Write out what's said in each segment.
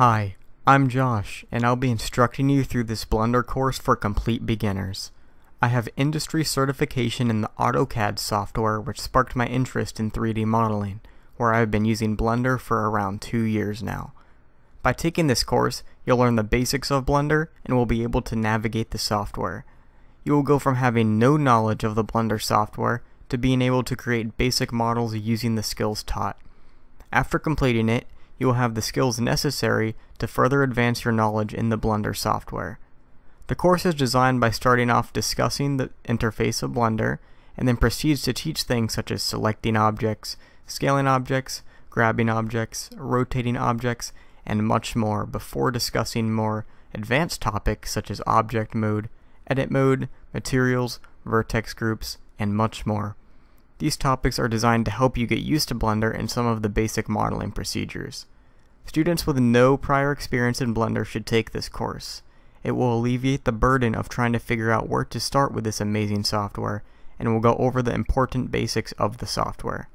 Hi, I'm Josh, and I'll be instructing you through this Blender course for complete beginners. I have industry certification in the AutoCAD software, which sparked my interest in 3D modeling, where I have been using Blender for around 2 years now. By taking this course, you'll learn the basics of Blender and will be able to navigate the software. You will go from having no knowledge of the Blender software to being able to create basic models using the skills taught. After completing it, you will have the skills necessary to further advance your knowledge in the Blender software. The course is designed by starting off discussing the interface of Blender, and then proceeds to teach things such as selecting objects, scaling objects, grabbing objects, rotating objects, and much more before discussing more advanced topics such as object mode, edit mode, materials, vertex groups, and much more. These topics are designed to help you get used to Blender and some of the basic modeling procedures. Students with no prior experience in Blender should take this course. It will alleviate the burden of trying to figure out where to start with this amazing software, and will go over the important basics of the software.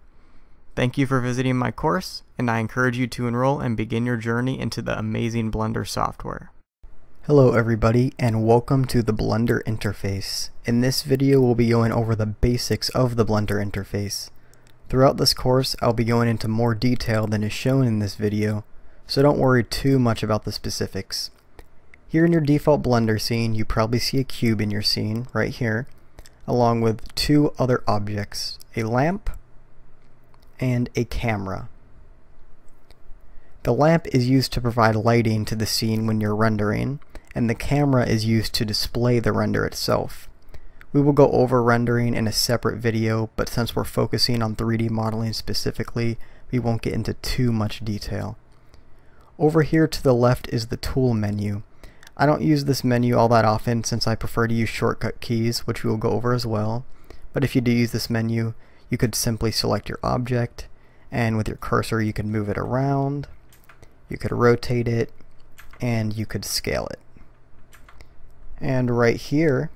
Thank you for visiting my course, and I encourage you to enroll and begin your journey into the amazing Blender software. Hello everybody, and welcome to the Blender interface. In this video we'll be going over the basics of the Blender interface. Throughout this course I'll be going into more detail than is shown in this video, so don't worry too much about the specifics. Here in your default Blender scene you probably see a cube in your scene, right here, along with two other objects, a lamp and a camera. The lamp is used to provide lighting to the scene when you're rendering, and the camera is used to display the render itself. We will go over rendering in a separate video, but since we're focusing on 3D modeling specifically, we won't get into too much detail. Over here to the left is the tool menu. I don't use this menu all that often since I prefer to use shortcut keys, which we will go over as well, but if you do use this menu, you could simply select your object, and with your cursor you can move it around, you could rotate it, and you could scale it. And right here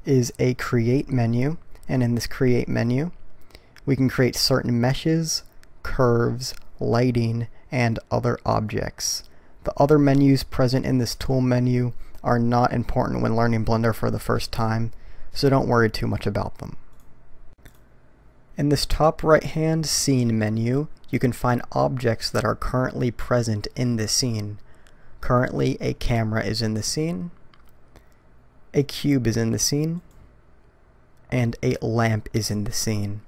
is a create menu, and in this create menu we can create certain meshes, curves, lighting, and other objects. The other menus present in this tool menu are not important when learning Blender for the first time, so don't worry too much about them. In this top right hand scene menu, you can find objects that are currently present in the scene. Currently a camera is in the scene, a cube is in the scene, and a lamp is in the scene.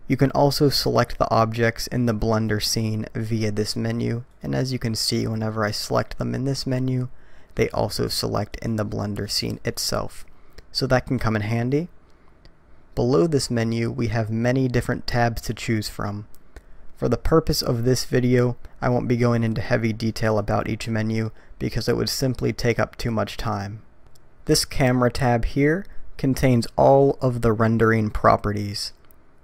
You can also select the objects in the Blender scene via this menu, and as you can see, whenever I select them in this menu, they also select in the Blender scene itself. So that can come in handy. Below this menu, we have many different tabs to choose from. For the purpose of this video, I won't be going into heavy detail about each menu because it would simply take up too much time. This camera tab here contains all of the rendering properties.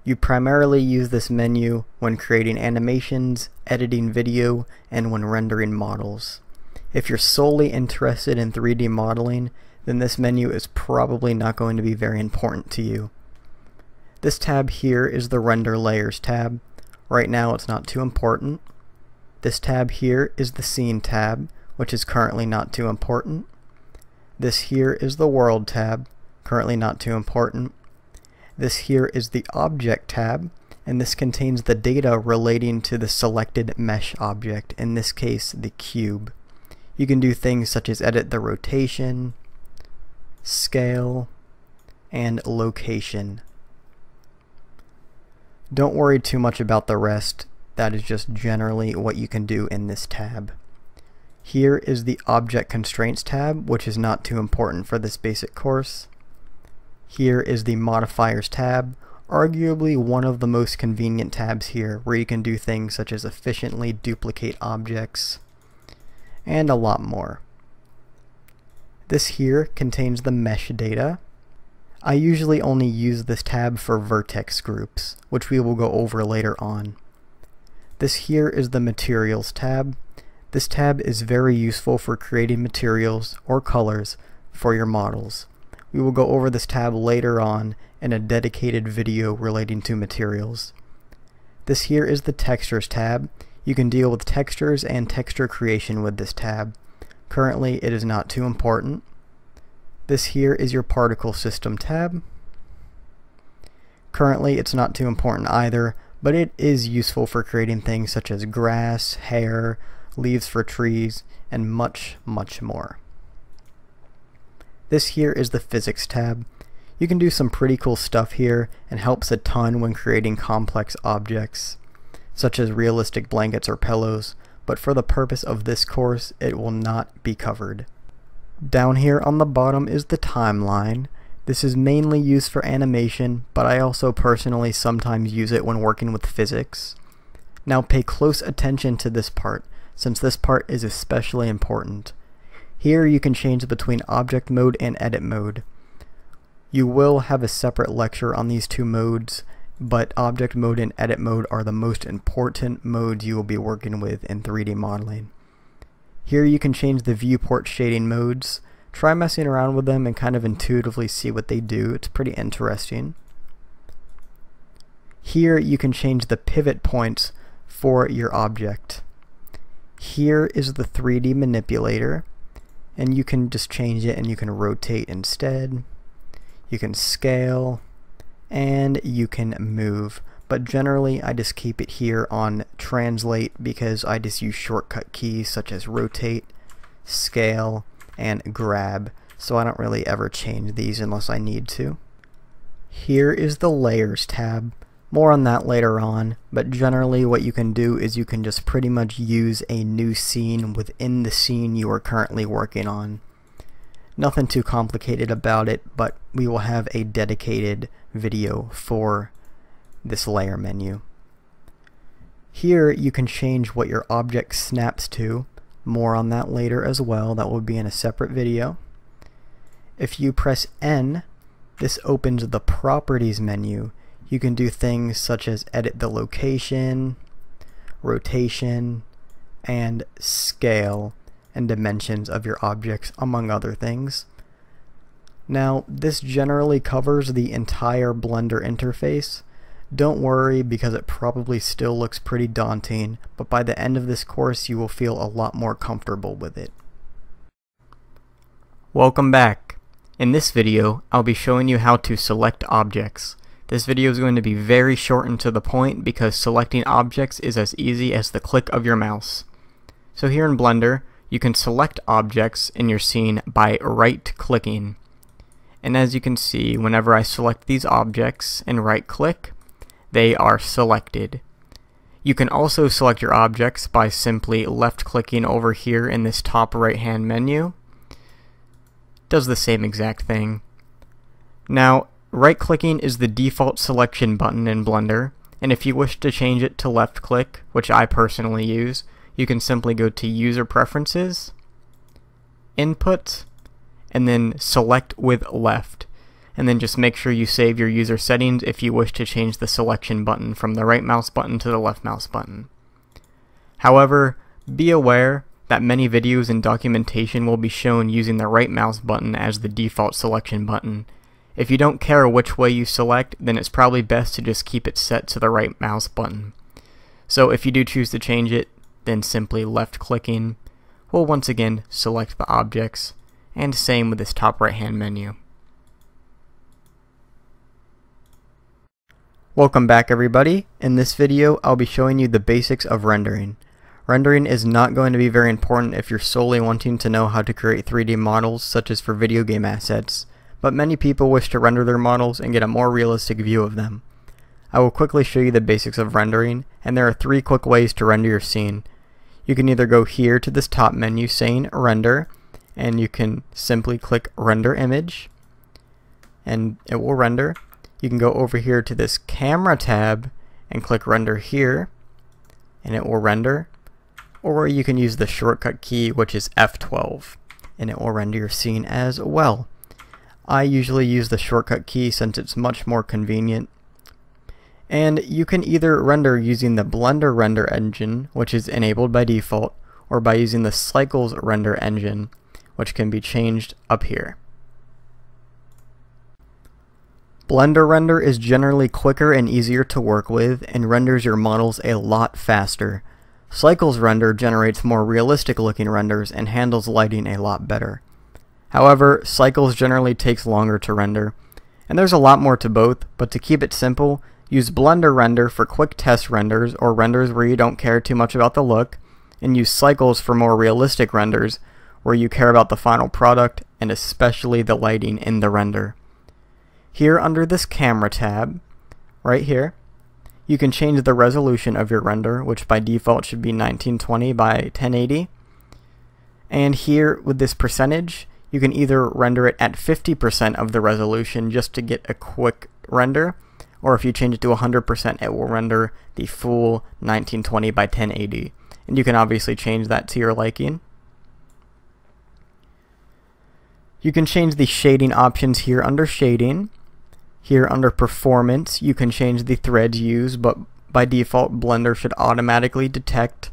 You primarily use this menu when creating animations, editing video, and when rendering models. If you're solely interested in 3D modeling, then this menu is probably not going to be very important to you. This tab here is the Render Layers tab. Right now it's not too important. This tab here is the Scene tab, which is currently not too important. This here is the World tab, currently not too important. This here is the Object tab, and this contains the data relating to the selected mesh object, in this case the cube. You can do things such as edit the rotation, scale, and location. Don't worry too much about the rest, that is just generally what you can do in this tab. Here is the Object Constraints tab, which is not too important for this basic course. Here is the Modifiers tab, arguably one of the most convenient tabs here, where you can do things such as efficiently duplicate objects, and a lot more. This here contains the mesh data. I usually only use this tab for vertex groups, which we will go over later on. This here is the Materials tab. This tab is very useful for creating materials or colors for your models. We will go over this tab later on in a dedicated video relating to materials. This here is the Textures tab. You can deal with textures and texture creation with this tab. Currently, it is not too important. This here is your particle system tab. Currently, it's not too important either, but it is useful for creating things such as grass, hair, leaves for trees, and much, much more. This here is the physics tab. You can do some pretty cool stuff here and helps a ton when creating complex objects, such as realistic blankets or pillows, but for the purpose of this course, it will not be covered. Down here on the bottom is the timeline. This is mainly used for animation, but I also personally sometimes use it when working with physics. Now pay close attention to this part, since this part is especially important. Here you can change between object mode and edit mode. You will have a separate lecture on these two modes, but object mode and edit mode are the most important modes you will be working with in 3D modeling. Here you can change the viewport shading modes. Try messing around with them and kind of intuitively see what they do. It's pretty interesting. Here you can change the pivot points for your object. Here is the 3D manipulator, and you can just change it and you can rotate instead. You can scale and you can move, but generally I just keep it here on translate because I just use shortcut keys such as rotate, scale, and grab, so I don't really ever change these unless I need to. Here is the layers tab. More on that later on, but generally what you can do is you can just pretty much use a new scene within the scene you are currently working on. Nothing too complicated about it, but we will have a dedicated video for this layer menu. Here you can change what your object snaps to. More on that later as well. That will be in a separate video. If you press N, this opens the properties menu. You can do things such as edit the location, rotation, and scale and dimensions of your objects, among other things. Now, this generally covers the entire Blender interface. Don't worry because it probably still looks pretty daunting, but by the end of this course you will feel a lot more comfortable with it. Welcome back. In this video, I'll be showing you how to select objects. This video is going to be very short and to the point because selecting objects is as easy as the click of your mouse. So here in Blender, you can select objects in your scene by right-clicking. And as you can see, whenever I select these objects and right-click, they are selected. You can also select your objects by simply left-clicking over here in this top right-hand menu. Does the same exact thing. Now, right-clicking is the default selection button in Blender, and if you wish to change it to left-click, which I personally use, you can simply go to User Preferences, Input, and then Select with Left. And then just make sure you save your user settings if you wish to change the selection button from the right mouse button to the left mouse button. However, be aware that many videos and documentation will be shown using the right mouse button as the default selection button. If you don't care which way you select, then it's probably best to just keep it set to the right mouse button. So if you do choose to change it, then simply left clicking will once again select the objects, and same with this top right hand menu. Welcome back everybody. In this video I'll be showing you the basics of rendering. Rendering is not going to be very important if you're solely wanting to know how to create 3D models such as for video game assets, but many people wish to render their models and get a more realistic view of them. I will quickly show you the basics of rendering, and there are 3 quick ways to render your scene. You can either go here to this top menu saying render, and you can simply click render image and it will render. You can go over here to this camera tab and click render here and it will render, or you can use the shortcut key, which is F12, and it will render your scene as well. I usually use the shortcut key since it's much more convenient. And you can either render using the Blender render engine, which is enabled by default, or by using the Cycles render engine, which can be changed up here. Blender render is generally quicker and easier to work with and renders your models a lot faster. Cycles render generates more realistic looking renders and handles lighting a lot better. However, Cycles generally takes longer to render, and there's a lot more to both, but to keep it simple, use Blender Render for quick test renders or renders where you don't care too much about the look, and use Cycles for more realistic renders where you care about the final product and especially the lighting in the render. Here under this camera tab, right here, you can change the resolution of your render, which by default should be 1920 by 1080. And here with this percentage, you can either render it at 50% of the resolution just to get a quick render, or if you change it to 100%, it will render the full 1920 by 1080. And you can obviously change that to your liking. You can change the shading options here under shading. Here under performance, you can change the threads used, but by default, Blender should automatically detect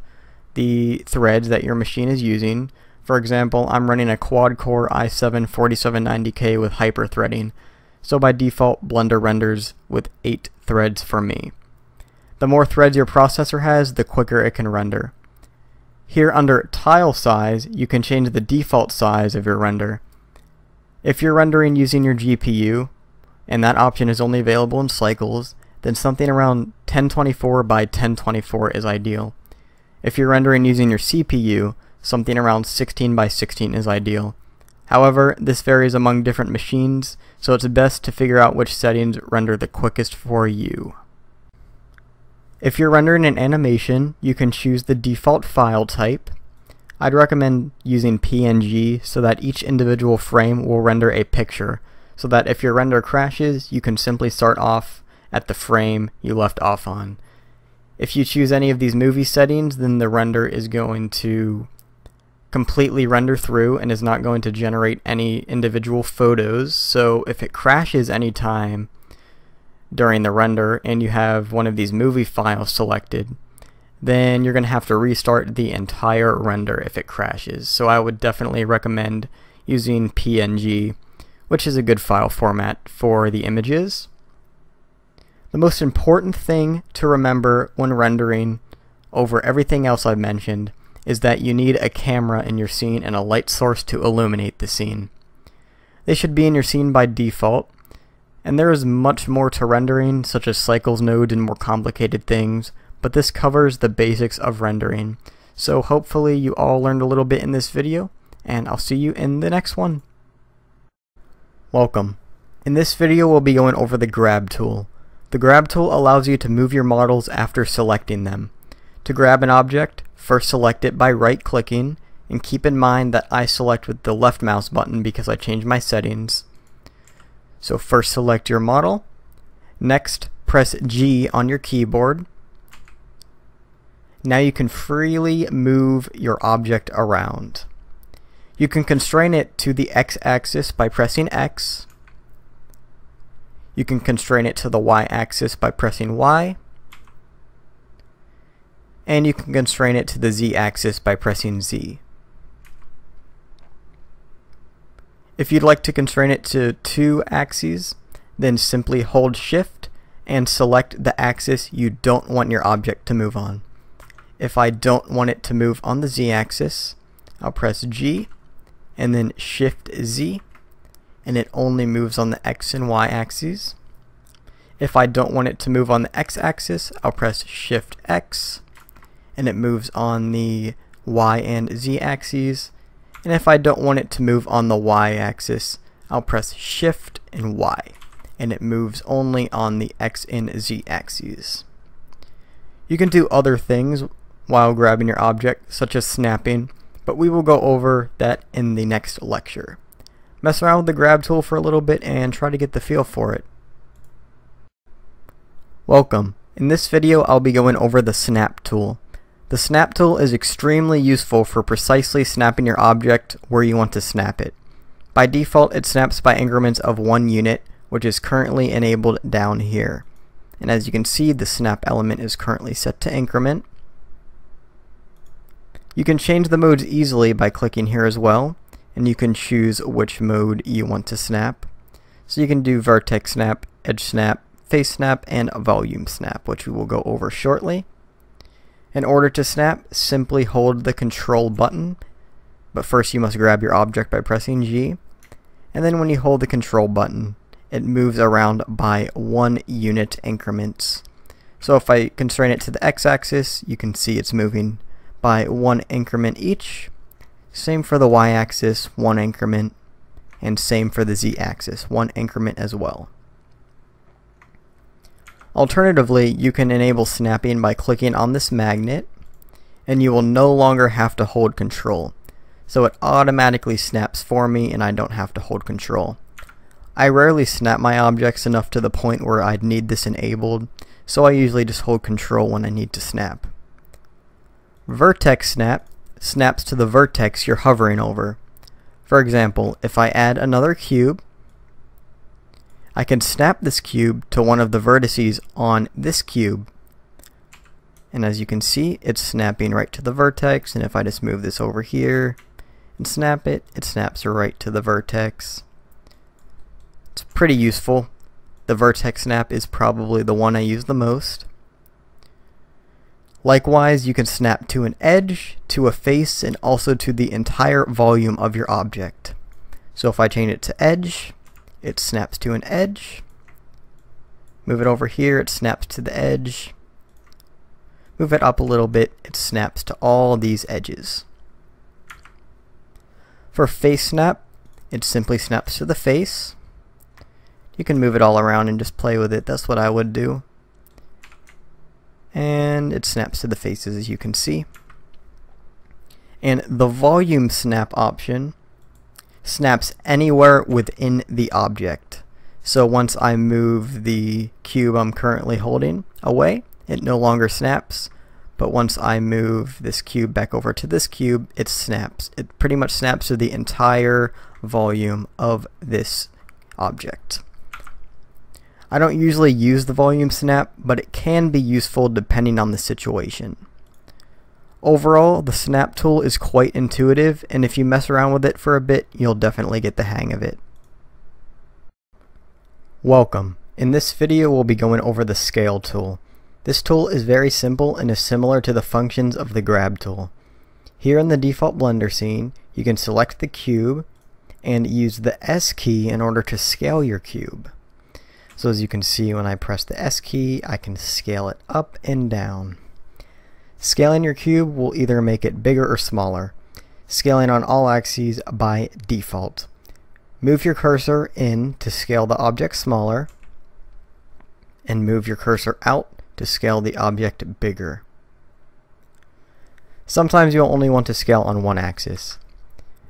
the threads that your machine is using. For example, I'm running a quad-core i7 4790K with hyper-threading, so by default, Blender renders with 8 threads for me. The more threads your processor has, the quicker it can render. Here under tile size, you can change the default size of your render. If you're rendering using your GPU, and that option is only available in Cycles, then something around 1024 by 1024 is ideal. If you're rendering using your CPU, something around 16 by 16 is ideal. However, this varies among different machines, so it's best to figure out which settings render the quickest for you. If you're rendering an animation, you can choose the default file type. I'd recommend using PNG so that each individual frame will render a picture, so that if your render crashes, you can simply start off at the frame you left off on. If you choose any of these movie settings, then the render is going to completely render through and is not going to generate any individual photos. So if it crashes anytime during the render and you have one of these movie files selected, then you're going to have to restart the entire render if it crashes. So I would definitely recommend using PNG, which is a good file format for the images. The most important thing to remember when rendering over everything else I've mentioned is that you need a camera in your scene and a light source to illuminate the scene. They should be in your scene by default, and there is much more to rendering, such as cycles nodes and more complicated things, but this covers the basics of rendering. So hopefully you all learned a little bit in this video, and I'll see you in the next one. Welcome. In this video we'll be going over the grab tool. The grab tool allows you to move your models after selecting them. To grab an object, first select it by right-clicking, and keep in mind that I select with the left mouse button because I changed my settings. So first select your model, next press G on your keyboard. Now you can freely move your object around. You can constrain it to the x-axis by pressing X. You can constrain it to the y-axis by pressing Y. And you can constrain it to the z-axis by pressing Z. If you'd like to constrain it to 2 axes, then simply hold Shift and select the axis you don't want your object to move on. If I don't want it to move on the z-axis, I'll press G and then Shift Z, and it only moves on the x and y axes. If I don't want it to move on the x-axis, I'll press Shift X, and it moves on the y and z axes. And if I don't want it to move on the y-axis, I'll press Shift and Y, and it moves only on the x and z axes. You can do other things while grabbing your object, such as snapping, but we will go over that in the next lecture. Mess around with the grab tool for a little bit and try to get the feel for it. Welcome. In this video I'll be going over the snap tool. The snap tool is extremely useful for precisely snapping your object where you want to snap it. By default it snaps by increments of 1 unit, which is currently enabled down here. And as you can see, the snap element is currently set to increment. You can change the modes easily by clicking here as well, and you can choose which mode you want to snap. So you can do vertex snap, edge snap, face snap, and volume snap, which we will go over shortly. In order to snap, simply hold the Control button, but first you must grab your object by pressing G, and then when you hold the Control button, it moves around by 1 unit increments. So if I constrain it to the x-axis, you can see it's moving by 1 increment each. Same for the y-axis, 1 increment, and same for the z-axis, 1 increment as well. Alternatively, you can enable snapping by clicking on this magnet, and you will no longer have to hold Control. So it automatically snaps for me and I don't have to hold Control. I rarely snap my objects enough to the point where I'd need this enabled, so I usually just hold Control when I need to snap. Vertex snap snaps to the vertex you're hovering over. For example, if I add another cube, I can snap this cube to one of the vertices on this cube. And as you can see, it's snapping right to the vertex, and if I just move this over here and snap it, it snaps right to the vertex. It's pretty useful. The vertex snap is probably the one I use the most. Likewise, you can snap to an edge, to a face, and also to the entire volume of your object. So if I change it to edge, it snaps to an edge. Move it over here, it snaps to the edge. Move it up a little bit, it snaps to all these edges. For face snap, it simply snaps to the face. You can move it all around and just play with it. That's what I would do. And it snaps to the faces, as you can see. And the volume snap option snaps anywhere within the object. So once I move the cube I'm currently holding away, it no longer snaps. But once I move this cube back over to this cube, it snaps. It pretty much snaps to the entire volume of this object. I don't usually use the volume snap, but it can be useful depending on the situation. Overall, the snap tool is quite intuitive, and if you mess around with it for a bit, you'll definitely get the hang of it. Welcome. In this video, we'll be going over the scale tool. This tool is very simple and is similar to the functions of the grab tool. Here in the default Blender scene, you can select the cube and use the S key in order to scale your cube. So as you can see, when I press the S key, I can scale it up and down. Scaling your cube will either make it bigger or smaller. Scaling on all axes by default. Move your cursor in to scale the object smaller, and move your cursor out to scale the object bigger. Sometimes you'll only want to scale on one axis.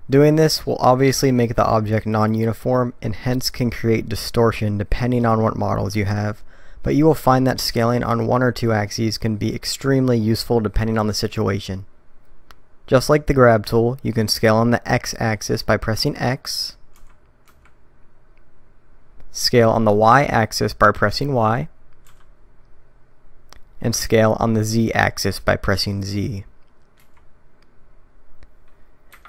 Doing this will obviously make the object non-uniform and hence can create distortion depending on what models you have, but you will find that scaling on one or two axes can be extremely useful depending on the situation. Just like the grab tool, you can scale on the x-axis by pressing X, scale on the y-axis by pressing Y, and scale on the z-axis by pressing Z.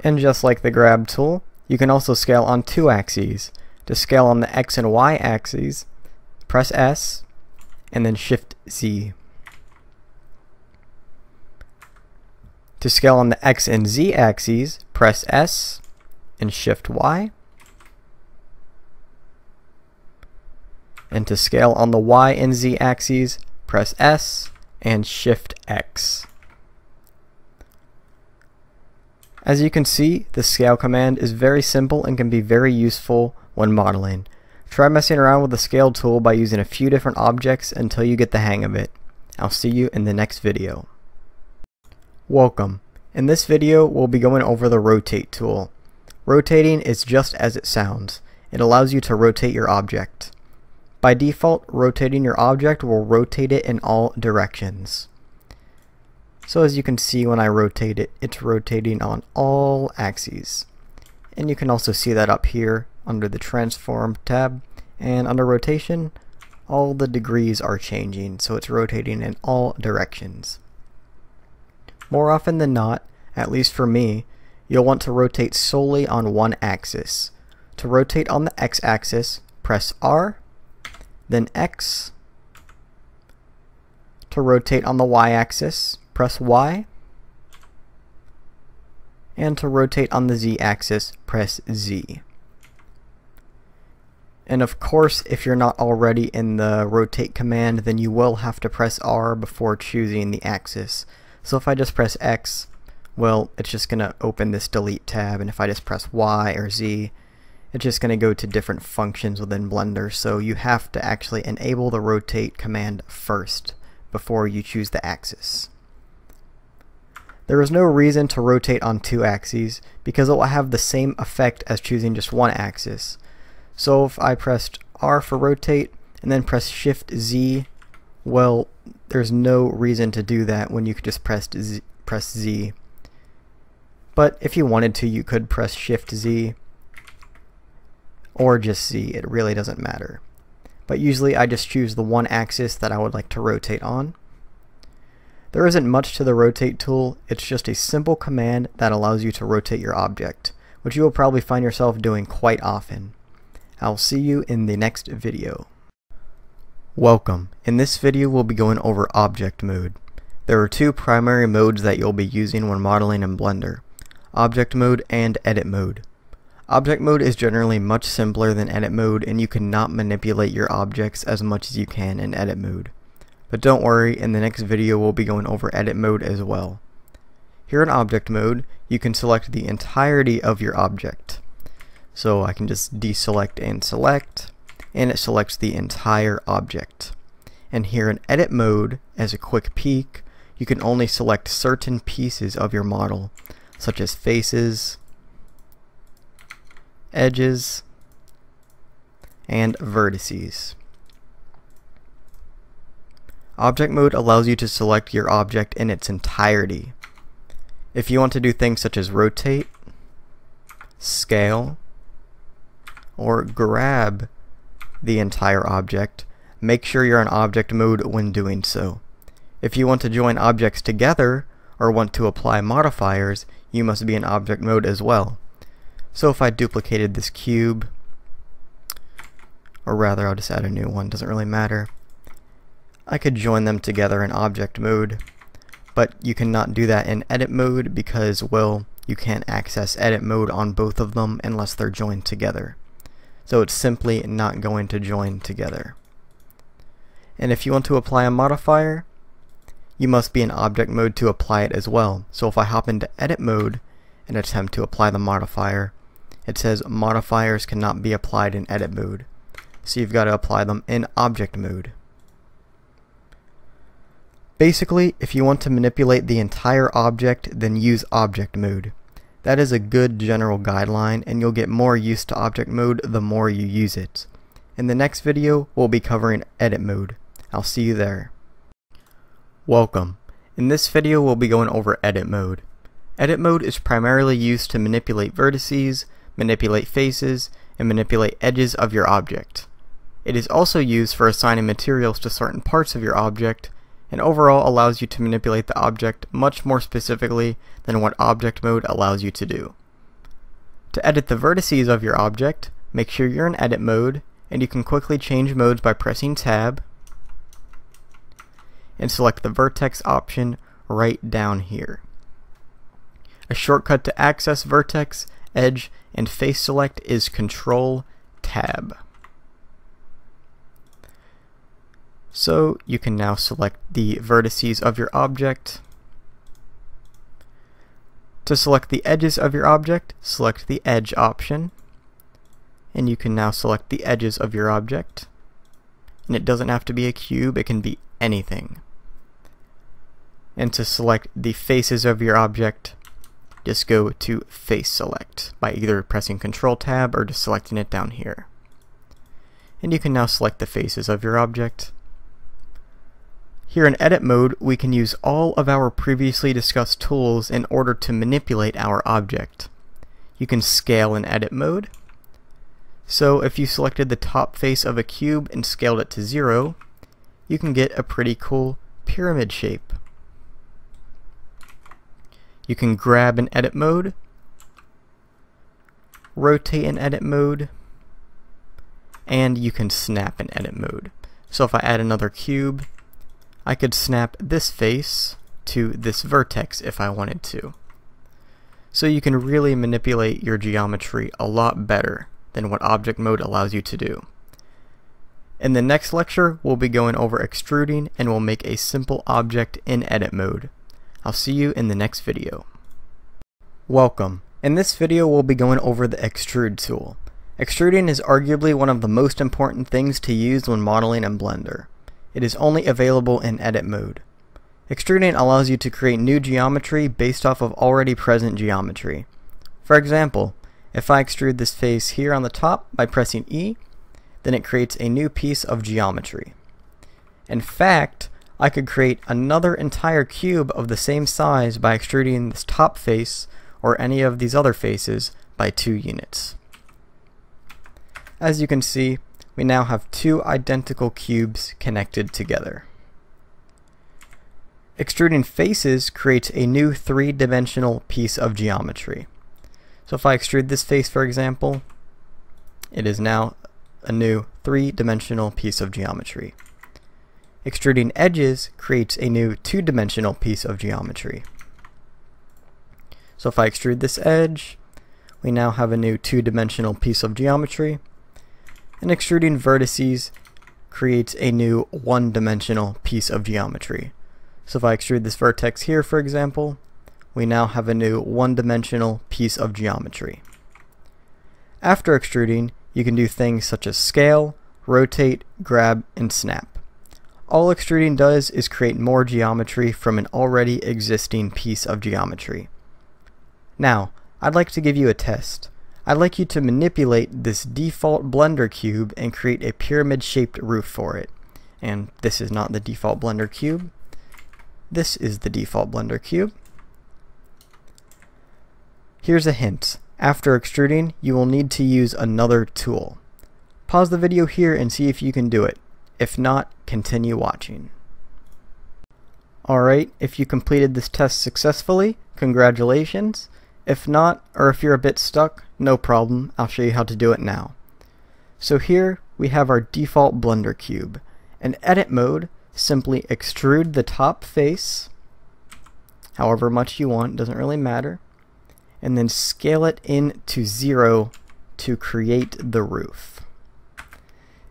And just like the grab tool, you can also scale on two axes. To scale on the X and Y axes, press S and then Shift Z. To scale on the X and Z axes, press S and Shift Y. And to scale on the Y and Z axes, press S and Shift X. As you can see, the scale command is very simple and can be very useful when modeling. Try messing around with the scale tool by using a few different objects until you get the hang of it. I'll see you in the next video. Welcome. In this video, we'll be going over the rotate tool. Rotating is just as it sounds. It allows you to rotate your object. By default, rotating your object will rotate it in all directions. So as you can see, when I rotate it, it's rotating on all axes. And you can also see that up here under the transform tab, and under rotation, all the degrees are changing, so it's rotating in all directions. More often than not, at least for me, you'll want to rotate solely on one axis. To rotate on the x-axis, press R, then X. To rotate on the y-axis, press Y. And to rotate on the Z axis, press Z. And of course, if you're not already in the rotate command, then you will have to press R before choosing the axis. So if I just press X, well, it's just going to open this delete tab, and if I just press Y or Z, it's just going to go to different functions within Blender. So you have to actually enable the rotate command first before you choose the axis. There is no reason to rotate on two axes because it will have the same effect as choosing just one axis. So if I pressed R for rotate and then press Shift Z, well, there's no reason to do that when you could just press Z. But if you wanted to, you could press Shift Z or just Z. It really doesn't matter. But usually I just choose the one axis that I would like to rotate on. There isn't much to the rotate tool. It's just a simple command that allows you to rotate your object, which you will probably find yourself doing quite often. I'll see you in the next video. Welcome. In this video we'll be going over object mode. There are two primary modes that you'll be using when modeling in Blender: object mode and edit mode. Object mode is generally much simpler than edit mode, and you cannot manipulate your objects as much as you can in edit mode. But don't worry, in the next video we'll be going over edit mode as well. Here in object mode, you can select the entirety of your object. So I can just deselect and select, and it selects the entire object. And here in edit mode, as a quick peek, you can only select certain pieces of your model, such as faces, edges, and vertices. Object mode allows you to select your object in its entirety. If you want to do things such as rotate, scale, or grab the entire object, make sure you're in object mode when doing so. If you want to join objects together or want to apply modifiers, you must be in object mode as well. So if I duplicated this cube, or rather I'll just add a new one, doesn't really matter, I could join them together in object mode, but you cannot do that in edit mode because, well, you can't access edit mode on both of them unless they're joined together. So it's simply not going to join together. And if you want to apply a modifier, you must be in object mode to apply it as well. So if I hop into edit mode and attempt to apply the modifier, it says modifiers cannot be applied in edit mode. So you've got to apply them in object mode. Basically, if you want to manipulate the entire object, then use object mode. That is a good general guideline, and you'll get more used to object mode the more you use it. In the next video, we'll be covering edit mode. I'll see you there. Welcome. In this video, we'll be going over edit mode. Edit mode is primarily used to manipulate vertices, manipulate faces, and manipulate edges of your object. It is also used for assigning materials to certain parts of your object, and overall allows you to manipulate the object much more specifically than what object mode allows you to do. To edit the vertices of your object, make sure you're in edit mode, and you can quickly change modes by pressing tab and select the vertex option right down here. A shortcut to access vertex, edge, and face select is Control Tab. So you can now select the vertices of your object. To select the edges of your object, select the edge option, and you can now select the edges of your object. And it doesn't have to be a cube, it can be anything. And to select the faces of your object, just go to Face Select by either pressing Control Tab or just selecting it down here. And you can now select the faces of your object. Here in edit mode, we can use all of our previously discussed tools in order to manipulate our object. You can scale in edit mode. So if you selected the top face of a cube and scaled it to 0, you can get a pretty cool pyramid shape. You can grab in edit mode, rotate in edit mode, and you can snap in edit mode. So if I add another cube, I could snap this face to this vertex if I wanted to. So you can really manipulate your geometry a lot better than what object mode allows you to do. In the next lecture, we'll be going over extruding and we'll make a simple object in edit mode. I'll see you in the next video. Welcome. In this video, we'll be going over the extrude tool. Extruding is arguably one of the most important things to use when modeling in Blender. It is only available in edit mode. Extruding allows you to create new geometry based off of already present geometry. For example, if I extrude this face here on the top by pressing E, then it creates a new piece of geometry. In fact, I could create another entire cube of the same size by extruding this top face or any of these other faces by 2 units. As you can see, we now have 2 identical cubes connected together. Extruding faces creates a new 3-dimensional piece of geometry. So if I extrude this face, for example, it is now a new 3-dimensional piece of geometry. Extruding edges creates a new 2-dimensional piece of geometry. So if I extrude this edge, we now have a new 2-dimensional piece of geometry. And extruding vertices creates a new 1-dimensional piece of geometry. So if I extrude this vertex here, for example, we now have a new 1-dimensional piece of geometry. After extruding, you can do things such as scale, rotate, grab, and snap. All extruding does is create more geometry from an already existing piece of geometry. Now, I'd like to give you a test. I'd like you to manipulate this default Blender cube and create a pyramid-shaped roof for it. And this is not the default Blender cube. This is the default Blender cube. Here's a hint. After extruding, you will need to use another tool. Pause the video here and see if you can do it. If not, continue watching. Alright, if you completed this test successfully, congratulations. If not, or if you're a bit stuck, no problem, I'll show you how to do it now. So here we have our default Blender cube. In edit mode, simply extrude the top face, however much you want, doesn't really matter, and then scale it in to 0 to create the roof.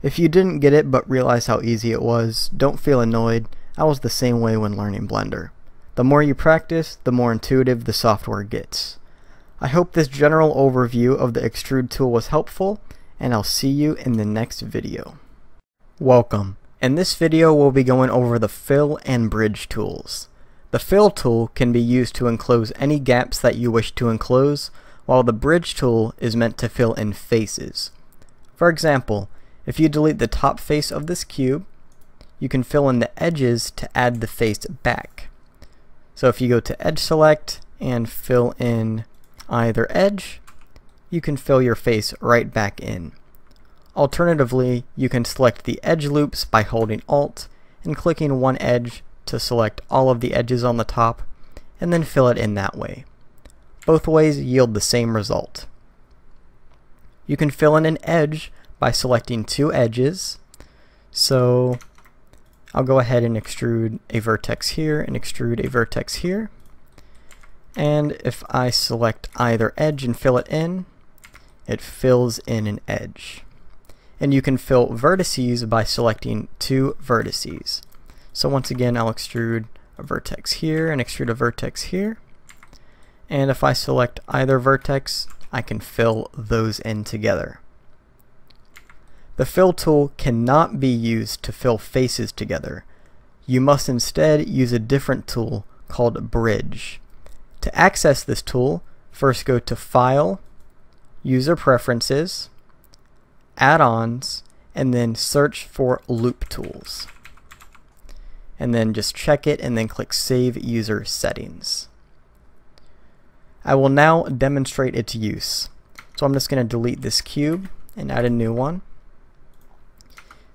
If you didn't get it but realize how easy it was, don't feel annoyed. I was the same way when learning Blender. The more you practice, the more intuitive the software gets. I hope this general overview of the extrude tool was helpful, and I'll see you in the next video. Welcome. In this video, we'll be going over the fill and bridge tools. The fill tool can be used to enclose any gaps that you wish to enclose, while the bridge tool is meant to fill in faces. For example, if you delete the top face of this cube, you can fill in the edges to add the face back. So if you go to Edge Select and fill in either edge, you can fill your face right back in. Alternatively, you can select the edge loops by holding Alt and clicking one edge to select all of the edges on the top, and then fill it in that way. Both ways yield the same result. You can fill in an edge by selecting 2 edges. So I'll go ahead and extrude a vertex here and extrude a vertex here. And if I select either edge and fill it in, it fills in an edge. And you can fill vertices by selecting 2 vertices. So once again, I'll extrude a vertex here and extrude a vertex here. And if I select either vertex, I can fill those in together. The fill tool cannot be used to fill faces together. You must instead use a different tool called bridge. To access this tool, first go to File, User Preferences, Add-ons, and then search for Loop Tools. And then just check it and then click Save User Settings. I will now demonstrate its use. So I'm just going to delete this cube and add a new one.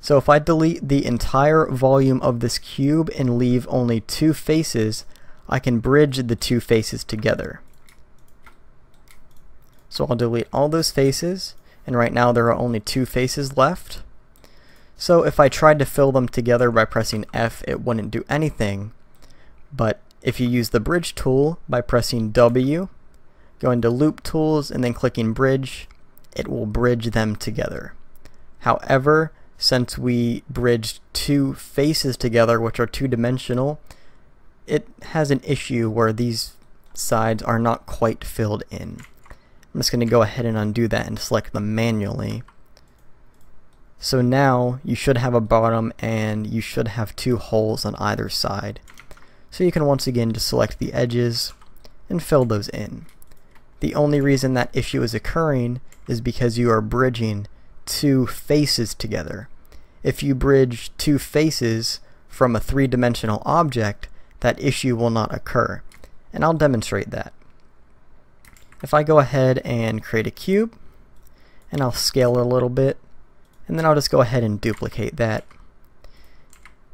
So if I delete the entire volume of this cube and leave only 2 faces, I can bridge the 2 faces together. So I'll delete all those faces, and right now there are only 2 faces left. So if I tried to fill them together by pressing F, it wouldn't do anything, but If you use the bridge tool by pressing W, go into loop tools and then clicking bridge, it will bridge them together. However, since we bridged two faces together, which are two-dimensional, it has an issue where these sides are not quite filled in. I'm just going to go ahead and undo that and select them manually. So now you should have a bottom and you should have two holes on either side. So you can once again just select the edges and fill those in. The only reason that issue is occurring is because you are bridging two faces together. If you bridge two faces from a three-dimensional object, that issue will not occur. And I'll demonstrate that. If I go ahead and create a cube, and I'll scale it a little bit, and then I'll just go ahead and duplicate that.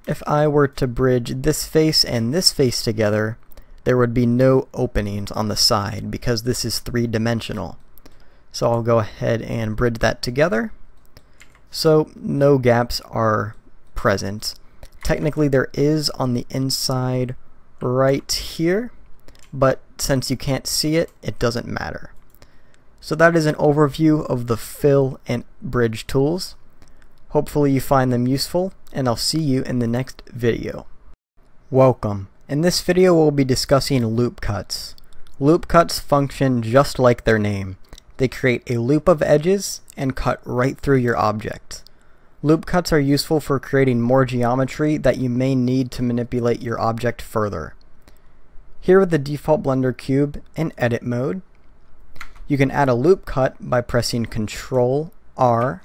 If I were to bridge this face and this face together, there would be no openings on the side because this is three-dimensional. So I'll go ahead and bridge that together. So no gaps are present. Technically there is on the inside right here, but since you can't see it, it doesn't matter. So that is an overview of the fill and bridge tools. Hopefully you find them useful, and I'll see you in the next video. Welcome. In this video we'll be discussing loop cuts. Loop cuts function just like their name. They create a loop of edges and cut right through your object. Loop cuts are useful for creating more geometry that you may need to manipulate your object further. Here with the default Blender cube in edit mode, you can add a loop cut by pressing Ctrl-R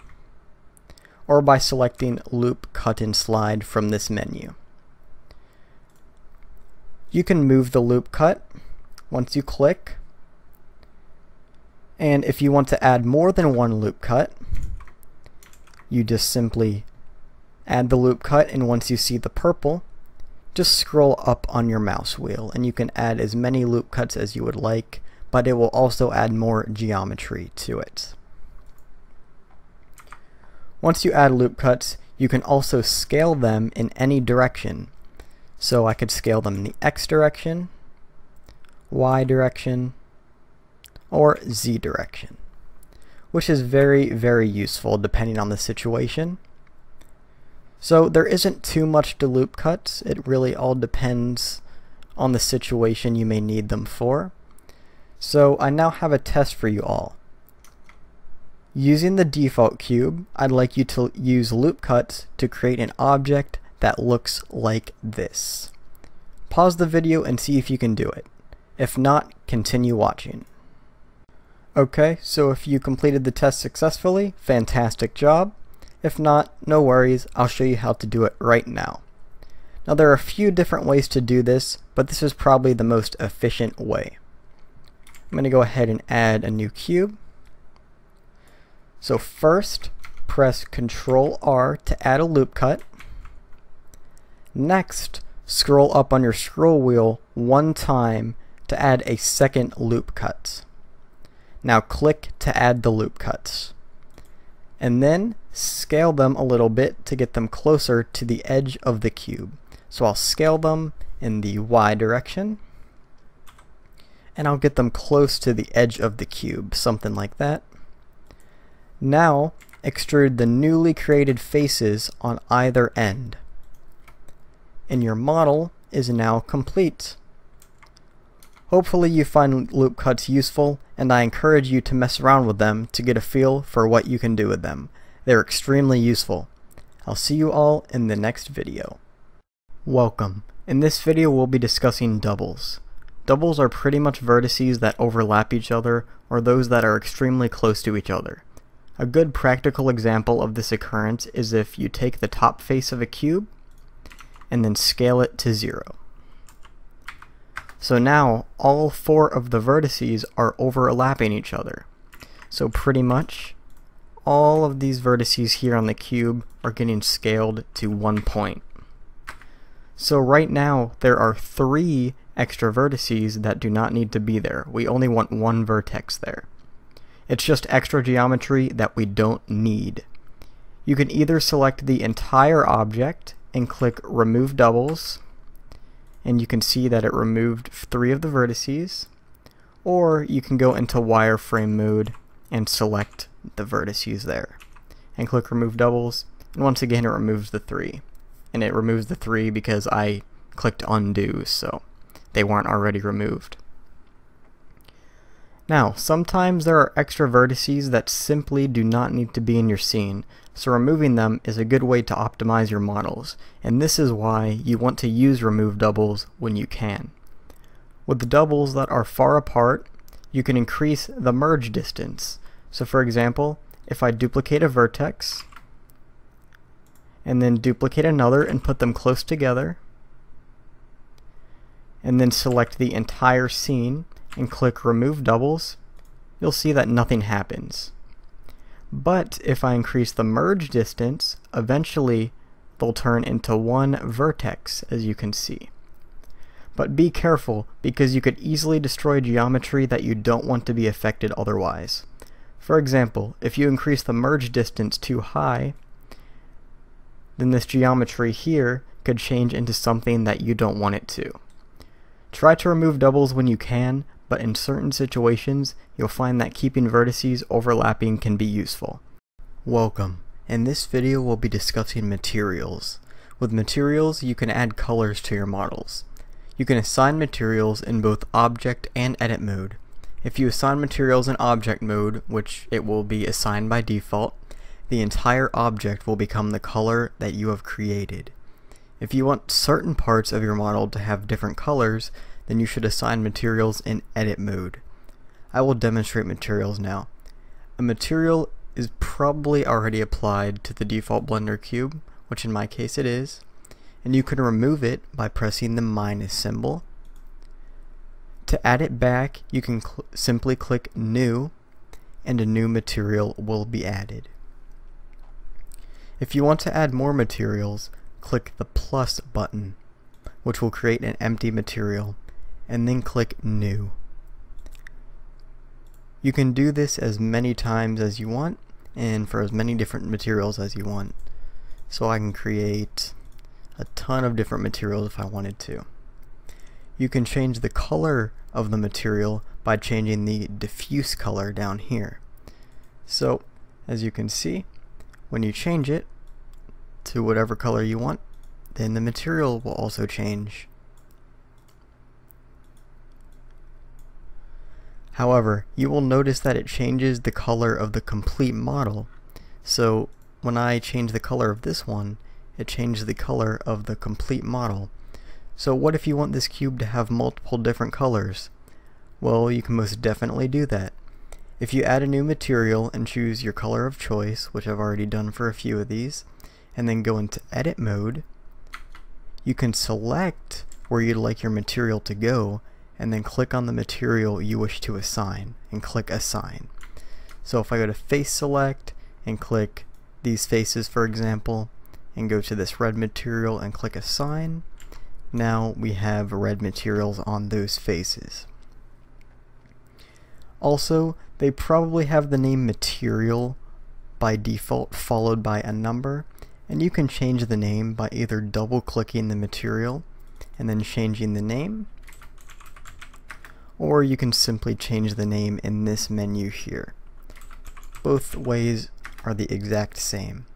or by selecting Loop Cut and Slide from this menu. You can move the loop cut once you click, and if you want to add more than one loop cut, you just simply add the loop cut, and once you see the purple, just scroll up on your mouse wheel and you can add as many loop cuts as you would like, but it will also add more geometry to it. Once you add loop cuts, you can also scale them in any direction. So I could scale them in the X direction, Y direction, or Z direction, which is very, very useful depending on the situation. So there isn't too much to loop cuts. It really all depends on the situation you may need them for. So I now have a test for you all. Using the default cube, I'd like you to use loop cuts to create an object that looks like this. Pause the video and see if you can do it. If not, continue watching. Okay, so if you completed the test successfully, fantastic job. If not, no worries, I'll show you how to do it right now. Now there are a few different ways to do this, but this is probably the most efficient way. I'm going to go ahead and add a new cube. So first, press Ctrl-R to add a loop cut. Next, scroll up on your scroll wheel one time to add a second loop cut. Now click to add the loop cuts. And then scale them a little bit to get them closer to the edge of the cube. So I'll scale them in the Y direction, and I'll get them close to the edge of the cube, something like that. Now extrude the newly created faces on either end. And your model is now complete. Hopefully you find loop cuts useful, and I encourage you to mess around with them to get a feel for what you can do with them. They're extremely useful. I'll see you all in the next video. Welcome. In this video we'll be discussing doubles. Doubles are pretty much vertices that overlap each other, or those that are extremely close to each other. A good practical example of this occurrence is if you take the top face of a cube and then scale it to 0. So now all 4 of the vertices are overlapping each other. So pretty much all of these vertices here on the cube are getting scaled to 1 point. So right now there are 3 extra vertices that do not need to be there. We only want 1 vertex there. It's just extra geometry that we don't need. You can either select the entire object and click Remove Doubles, and you can see that it removed 3 of the vertices, or you can go into wireframe mode and select the vertices there and click remove doubles, and once again it removes the 3, and it removes the 3 because I clicked undo, so they weren't already removed. Now, sometimes there are extra vertices that simply do not need to be in your scene, so removing them is a good way to optimize your models, and this is why you want to use remove doubles when you can. With the doubles that are far apart, you can increase the merge distance. So for example, if I duplicate a vertex, and then duplicate another and put them close together, and then select the entire scene, and click remove doubles, you'll see that nothing happens. But if I increase the merge distance, eventually they'll turn into one vertex, as you can see. But be careful, because you could easily destroy geometry that you don't want to be affected otherwise. For example, if you increase the merge distance too high, then this geometry here could change into something that you don't want it to. Try to remove doubles when you can, but in certain situations, you'll find that keeping vertices overlapping can be useful. Welcome. In this video we'll be discussing materials. With materials, you can add colors to your models. You can assign materials in both object and edit mode. If you assign materials in object mode, which it will be assigned by default, the entire object will become the color that you have created. If you want certain parts of your model to have different colors, then you should assign materials in edit mode. I will demonstrate materials now. A material is probably already applied to the default Blender cube, which in my case it is, and you can remove it by pressing the minus symbol. To add it back, you can simply click new, and a new material will be added. If you want to add more materials, click the plus button, which will create an empty material, and then click new. You can do this as many times as you want and for as many different materials as you want. So I can create a ton of different materials if I wanted to. You can change the color of the material by changing the diffuse color down here. So as you can see, when you change it to whatever color you want, then the material will also change. However, you will notice that it changes the color of the complete model. So when I change the color of this one, it changes the color of the complete model. So what if you want this cube to have multiple different colors? Well, you can most definitely do that. If you add a new material and choose your color of choice, which I've already done for a few of these, and then go into edit mode, you can select where you'd like your material to go, and then click on the material you wish to assign, and click assign. So if I go to face select and click these faces, for example, and go to this red material and click assign, now we have red materials on those faces. Also, they probably have the name material by default followed by a number, and you can change the name by either double clicking the material and then changing the name, or you can simply change the name in this menu here. Both ways are the exact same.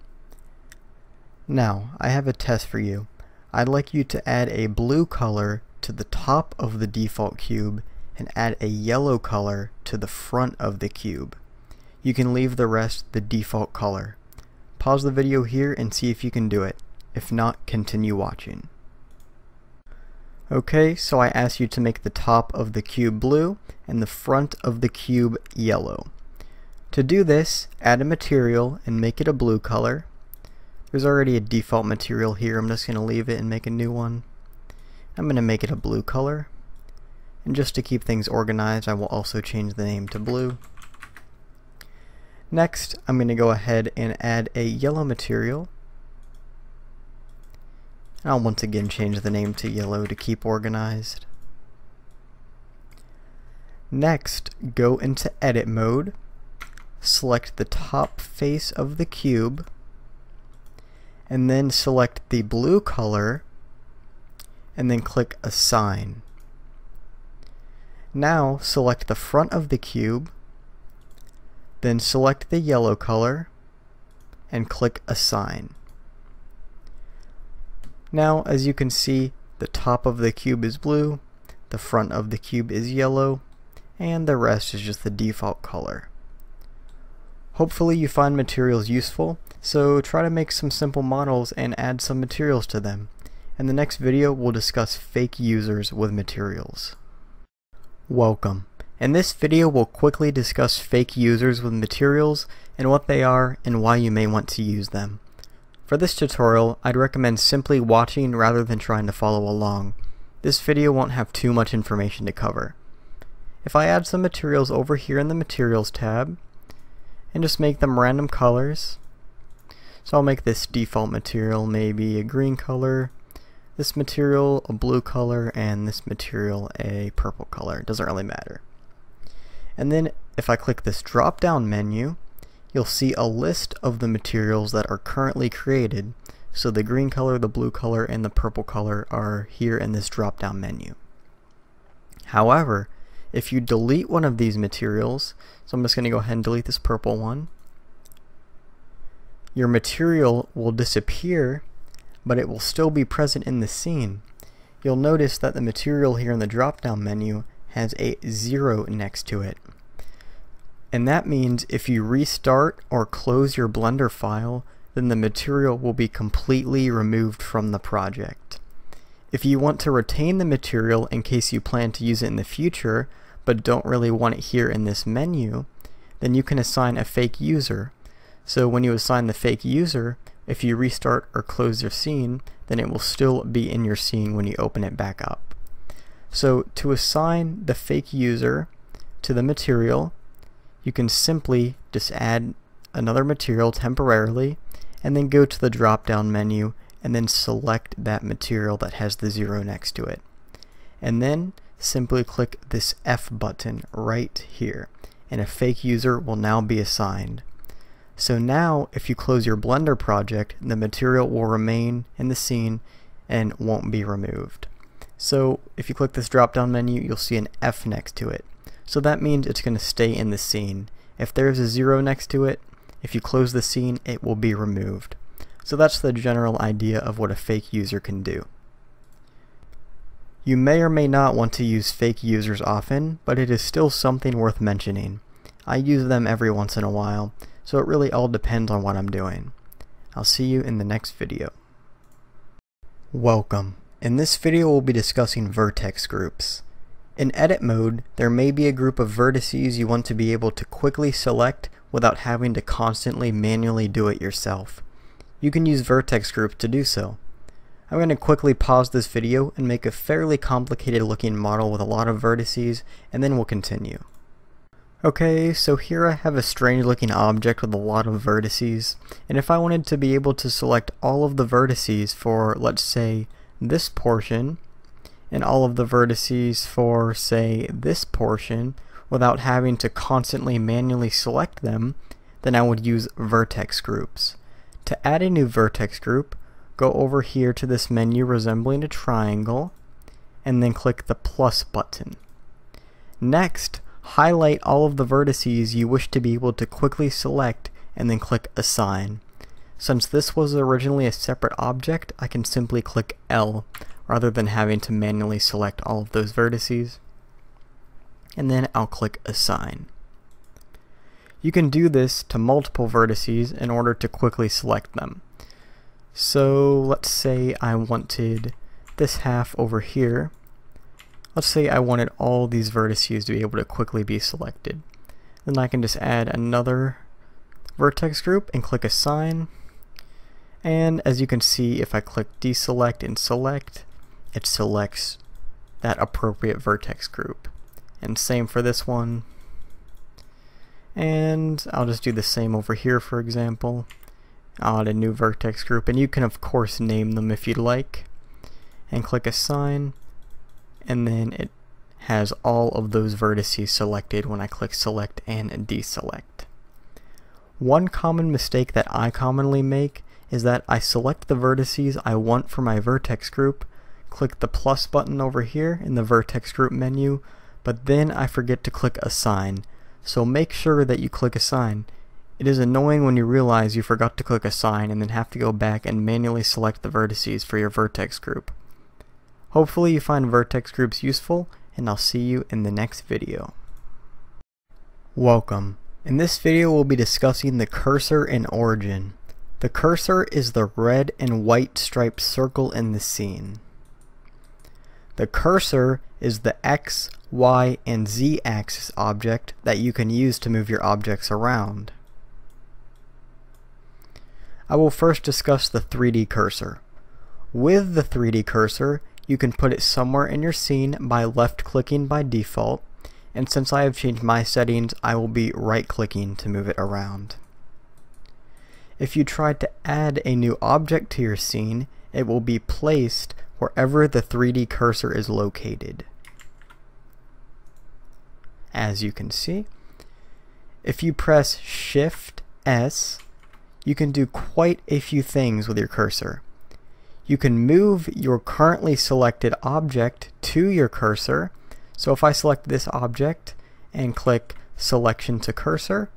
Now, I have a test for you. I'd like you to add a blue color to the top of the default cube and add a yellow color to the front of the cube. You can leave the rest the default color. Pause the video here and see if you can do it. If not, continue watching. Okay, so I asked you to make the top of the cube blue and the front of the cube yellow. To do this, add a material and make it a blue color. There's already a default material here. I'm just going to leave it and make a new one. I'm going to make it a blue color. And just to keep things organized, I will also change the name to blue. Next, I'm going to go ahead and add a yellow material. I'll once again change the name to yellow to keep organized. Next, go into edit mode, select the top face of the cube, and then select the blue color and then click Assign. Now select the front of the cube, then select the yellow color and click Assign. Now, as you can see, the top of the cube is blue, the front of the cube is yellow, and the rest is just the default color. Hopefully you find materials useful, so try to make some simple models and add some materials to them. In the next video, we'll discuss fake users with materials. Welcome. In this video, we'll quickly discuss fake users with materials and what they are and why you may want to use them. For this tutorial, I'd recommend simply watching rather than trying to follow along. This video won't have too much information to cover. If I add some materials over here in the Materials tab, and just make them random colors, so I'll make this default material maybe a green color, this material a blue color, and this material a purple color. It doesn't really matter. And then if I click this drop down menu, you'll see a list of the materials that are currently created. So the green color, the blue color, and the purple color are here in this drop down menu. However, if you delete one of these materials, so I'm just going to go ahead and delete this purple one, your material will disappear, but it will still be present in the scene. You'll notice that the material here in the drop down menu has a 0 next to it. And that means if you restart or close your Blender file, then the material will be completely removed from the project. If you want to retain the material in case you plan to use it in the future, but don't really want it here in this menu, then you can assign a fake user. So when you assign the fake user, if you restart or close your scene, then it will still be in your scene when you open it back up. So to assign the fake user to the material, you can simply just add another material temporarily and then go to the drop down menu and then select that material that has the 0 next to it. And then simply click this F button right here and a fake user will now be assigned. So now if you close your Blender project, the material will remain in the scene and won't be removed. So if you click this drop down menu, you'll see an F next to it. So that means it's going to stay in the scene. If there's a 0 next to it, if you close the scene, it will be removed. So that's the general idea of what a fake user can do. You may or may not want to use fake users often, but it is still something worth mentioning. I use them every once in a while, so it really all depends on what I'm doing. I'll see you in the next video. Welcome. In this video we'll be discussing vertex groups. In edit mode, there may be a group of vertices you want to be able to quickly select without having to constantly manually do it yourself. You can use vertex groups to do so. I'm going to quickly pause this video and make a fairly complicated looking model with a lot of vertices, and then we'll continue. Okay, so here I have a strange looking object with a lot of vertices, and if I wanted to be able to select all of the vertices for, let's say, this portion, and all of the vertices for, say, this portion, without having to constantly manually select them, then I would use vertex groups. To add a new vertex group, go over here to this menu resembling a triangle, and then click the plus button. Next, highlight all of the vertices you wish to be able to quickly select, and then click Assign. Since this was originally a separate object, I can simply click L, rather than having to manually select all of those vertices. And then I'll click Assign. You can do this to multiple vertices in order to quickly select them. So let's say I wanted this half over here. Let's say I wanted all these vertices to be able to quickly be selected. Then I can just add another vertex group and click Assign. And as you can see, if I click Deselect and Select, it selects that appropriate vertex group. And same for this one. And I'll just do the same over here, for example. I'll add a new vertex group, and you can of course name them if you'd like. And click Assign, and then it has all of those vertices selected when I click Select and Deselect. One common mistake that I commonly make is that I select the vertices I want for my vertex group, click the plus button over here in the vertex group menu, but then I forget to click assign. So make sure that you click assign. It is annoying when you realize you forgot to click assign and then have to go back and manually select the vertices for your vertex group. Hopefully you find vertex groups useful, and I'll see you in the next video. Welcome. In this video we'll be discussing the cursor and origin. The cursor is the red and white striped circle in the scene. The cursor is the X, Y, and Z axis object that you can use to move your objects around. I will first discuss the 3D cursor. With the 3D cursor, you can put it somewhere in your scene by left-clicking by default, and since I have changed my settings, I will be right-clicking to move it around. If you try to add a new object to your scene, it will be placed wherever the 3D cursor is located. As you can see, if you press Shift S, you can do quite a few things with your cursor. You can move your currently selected object to your cursor. So if I select this object and click Selection to Cursor,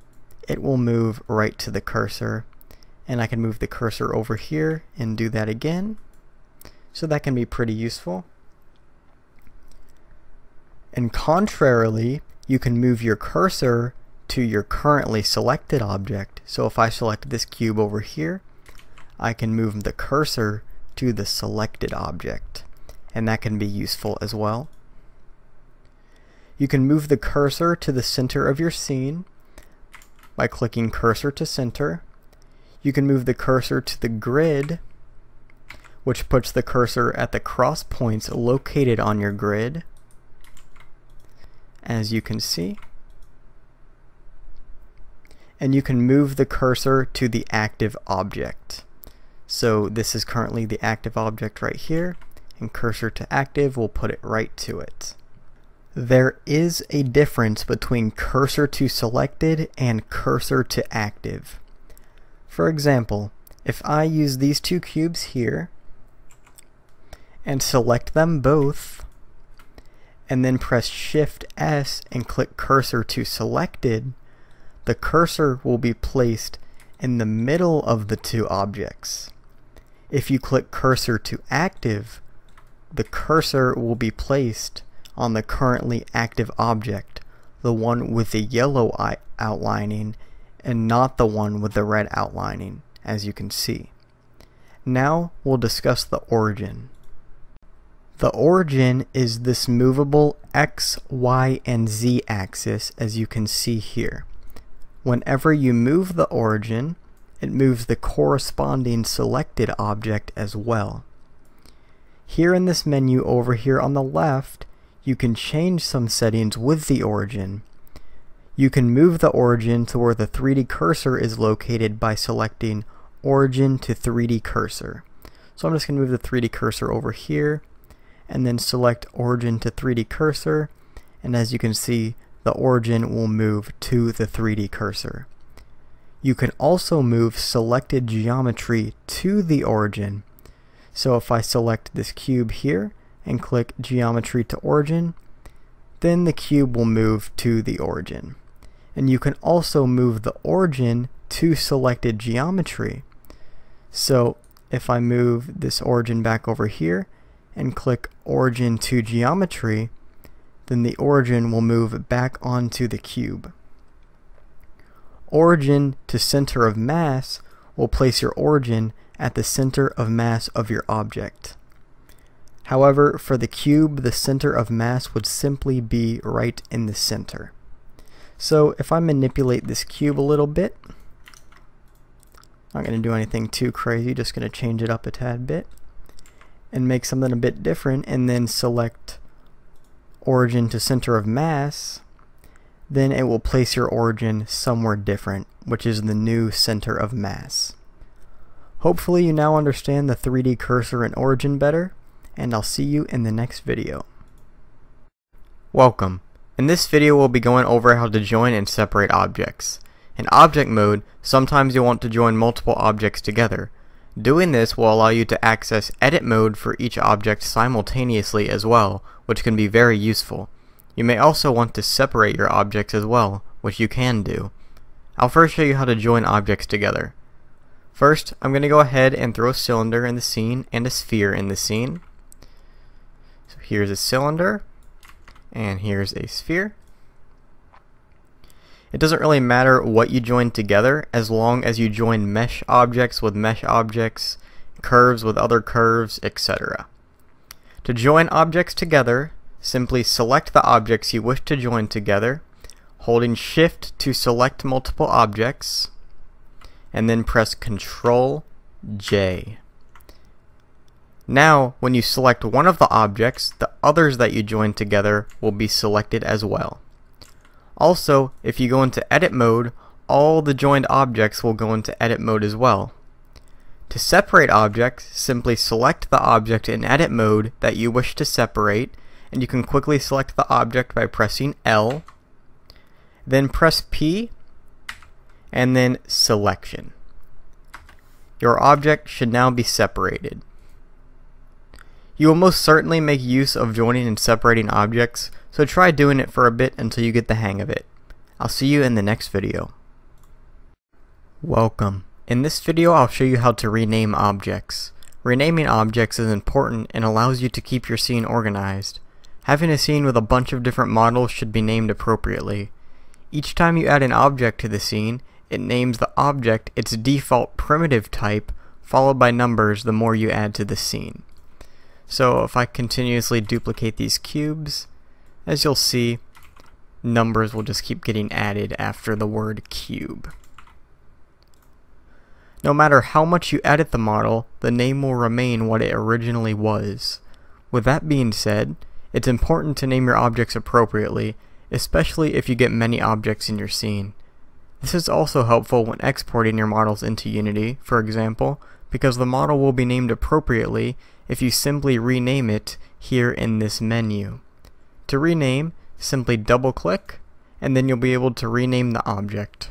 it will move right to the cursor. And I can move the cursor over here and do that again. So that can be pretty useful. And contrarily, you can move your cursor to your currently selected object. So if I select this cube over here, I can move the cursor to the selected object, and that can be useful as well. You can move the cursor to the center of your scene by clicking Cursor to Center. You can move the cursor to the grid, which puts the cursor at the cross points located on your grid, as you can see. And you can move the cursor to the active object. So this is currently the active object right here, and cursor to active will put it right to it. There is a difference between cursor to selected and cursor to active. For example, if I use these two cubes here and select them both, and then press Shift S and click cursor to selected, the cursor will be placed in the middle of the two objects. If you click cursor to active, the cursor will be placed on the currently active object, the one with the yellow outlining and not the one with the red outlining, as you can see. Now we'll discuss the origin. The origin is this movable X, Y, and Z axis, as you can see here. Whenever you move the origin, it moves the corresponding selected object as well. Here in this menu over here on the left, you can change some settings with the origin. You can move the origin to where the 3D cursor is located by selecting Origin to 3D Cursor. So I'm just going to move the 3D cursor over here and then select Origin to 3D Cursor, and as you can see, the origin will move to the 3D cursor. You can also move selected geometry to the origin. So if I select this cube here and click Geometry to Origin, then the cube will move to the origin. And you can also move the origin to selected geometry. So if I move this origin back over here and click Origin to Geometry, then the origin will move back onto the cube. Origin to center of mass will place your origin at the center of mass of your object. However, for the cube, the center of mass would simply be right in the center. So if I manipulate this cube a little bit, not going to do anything too crazy, just going to change it up a tad bit and make something a bit different, and then select Origin to center of mass, then it will place your origin somewhere different, which is the new center of mass. Hopefully you now understand the 3D cursor and origin better, and I'll see you in the next video. Welcome. In this video we'll be going over how to join and separate objects. In object mode, sometimes you'll want to join multiple objects together. Doing this will allow you to access edit mode for each object simultaneously as well, which can be very useful. You may also want to separate your objects as well, which you can do. I'll first show you how to join objects together. First, I'm going to go ahead and throw a cylinder in the scene and a sphere in the scene. So here's a cylinder, and here's a sphere. It doesn't really matter what you join together as long as you join mesh objects with mesh objects, curves with other curves, etc. To join objects together, simply select the objects you wish to join together, holding Shift to select multiple objects, and then press Ctrl-J. Now, when you select one of the objects, the others that you join together will be selected as well. Also, if you go into edit mode, all the joined objects will go into edit mode as well. To separate objects, simply select the object in edit mode that you wish to separate, and you can quickly select the object by pressing L, then press P, and then selection. Your object should now be separated. You will most certainly make use of joining and separating objects, so try doing it for a bit until you get the hang of it. I'll see you in the next video. Welcome. In this video I'll show you how to rename objects. Renaming objects is important and allows you to keep your scene organized. Having a scene with a bunch of different models should be named appropriately. Each time you add an object to the scene, it names the object its default primitive type, followed by numbers the more you add to the scene. So if I continuously duplicate these cubes, as you'll see, numbers will just keep getting added after the word cube. No matter how much you edit the model, the name will remain what it originally was. With that being said, it's important to name your objects appropriately, especially if you get many objects in your scene. This is also helpful when exporting your models into Unity, for example, because the model will be named appropriately if you simply rename it here in this menu. To rename, simply double-click, and then you'll be able to rename the object.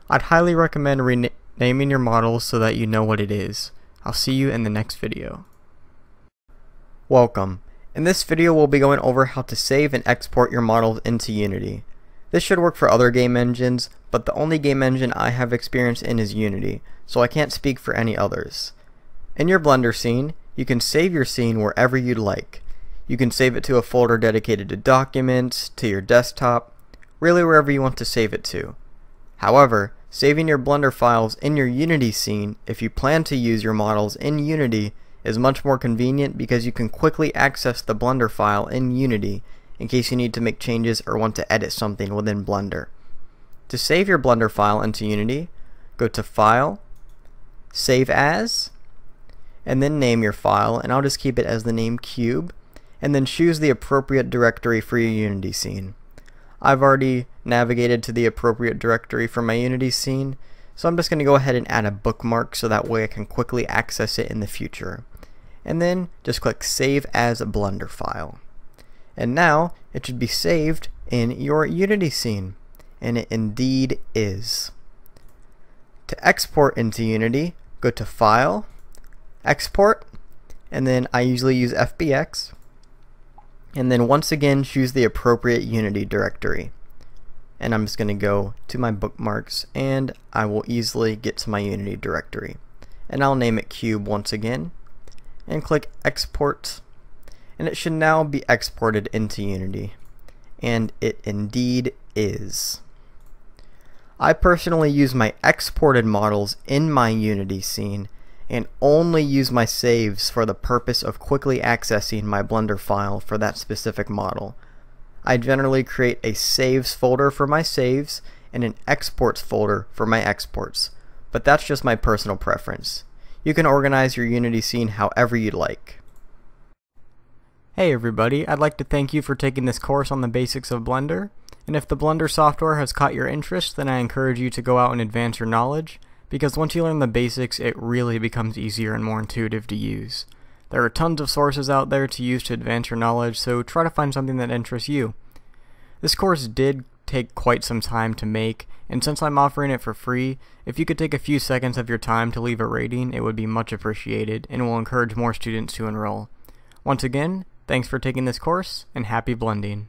I'd highly recommend renaming your models so that you know what it is. I'll see you in the next video. Welcome. In this video we'll be going over how to save and export your models into Unity. This should work for other game engines, but the only game engine I have experience in is Unity, so I can't speak for any others. In your Blender scene, you can save your scene wherever you'd like. You can save it to a folder dedicated to documents, to your desktop, really wherever you want to save it to. However, saving your Blender files in your Unity scene, if you plan to use your models in Unity, is much more convenient because you can quickly access the Blender file in Unity in case you need to make changes or want to edit something within Blender. To save your Blender file into Unity, go to File, Save As, and then name your file, and I'll just keep it as the name Cube, and then choose the appropriate directory for your Unity scene. I've already navigated to the appropriate directory for my Unity scene, so I'm just going to go ahead and add a bookmark so that way I can quickly access it in the future. And then just click Save as a Blender file. And now it should be saved in your Unity scene, and it indeed is. To export into Unity, go to File, Export, and then I usually use FBX, and then once again choose the appropriate Unity directory. And I'm just going to go to my bookmarks and I will easily get to my Unity directory. And I'll name it Cube once again and click Export, and it should now be exported into Unity. And it indeed is. I personally use my exported models in my Unity scene and only use my saves for the purpose of quickly accessing my Blender file for that specific model. I generally create a saves folder for my saves and an exports folder for my exports, but that's just my personal preference. You can organize your Unity scene however you'd like. Hey everybody, I'd like to thank you for taking this course on the basics of Blender, and if the Blender software has caught your interest, then I encourage you to go out and advance your knowledge, because once you learn the basics, it really becomes easier and more intuitive to use. There are tons of sources out there to use to advance your knowledge, so try to find something that interests you. This course did take quite some time to make, and since I'm offering it for free, if you could take a few seconds of your time to leave a rating, it would be much appreciated and will encourage more students to enroll. Once again, thanks for taking this course, and happy blending.